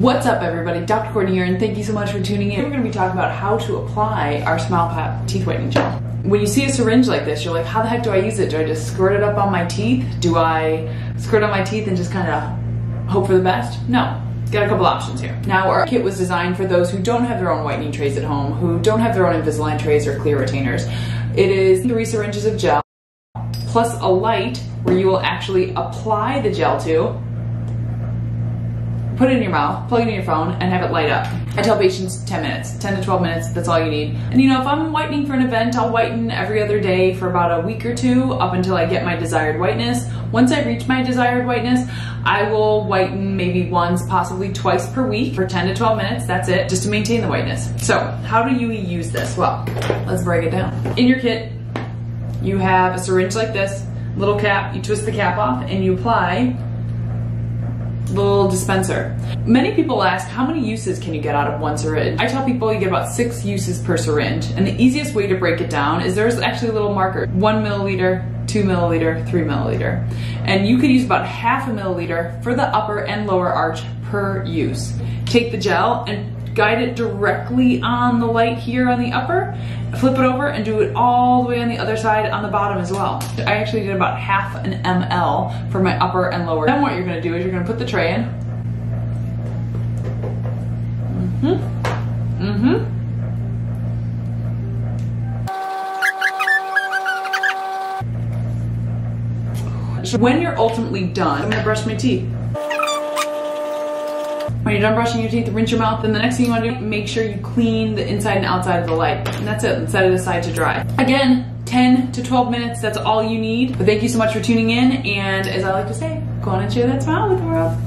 What's up everybody, Dr. Courtney here, and thank you so much for tuning in. We're going to be talking about how to apply our Smile Pap teeth whitening gel. When you see a syringe like this, you're like, how the heck do I use it? Do I just squirt it up on my teeth? Do I squirt on my teeth and just kind of hope for the best? No. Got a couple options here. Now, our kit was designed for those who don't have their own whitening trays at home, who don't have their own Invisalign trays or clear retainers. It is 3 syringes of gel, plus a light where you will actually apply the gel to, put it in your mouth, plug it in your phone, and have it light up. I tell patients 10 minutes, 10 to 12 minutes, that's all you need. And you know, if I'm whitening for an event, I'll whiten every other day for about a week or two up until I get my desired whiteness. Once I reach my desired whiteness, I will whiten maybe once, possibly twice per week for 10 to 12 minutes, that's it, just to maintain the whiteness. So, how do you use this? Well, let's break it down. In your kit, you have a syringe like this, little cap, you twist the cap off, and you apply little dispenser. Many people ask, how many uses can you get out of one syringe? I tell people you get about 6 uses per syringe, and the easiest way to break it down is there's actually a little marker, 1 milliliter, 2 milliliter, 3 milliliter. And you could use about half a milliliter for the upper and lower arch per use. Take the gel and guide it directly on the light here on the upper, flip it over and do it all the way on the other side on the bottom as well. I actually did about half an ml for my upper and lower. Then what you're gonna do is you're gonna put the tray in. So when you're ultimately done, I'm gonna brush my teeth. When you're done brushing your teeth, rinse your mouth, then the next thing you want to do, make sure you clean the inside and outside of the light. And that's it, and set it aside to dry. Again, 10 to 12 minutes, that's all you need. But thank you so much for tuning in, and as I like to say, go on and share that smile with the world.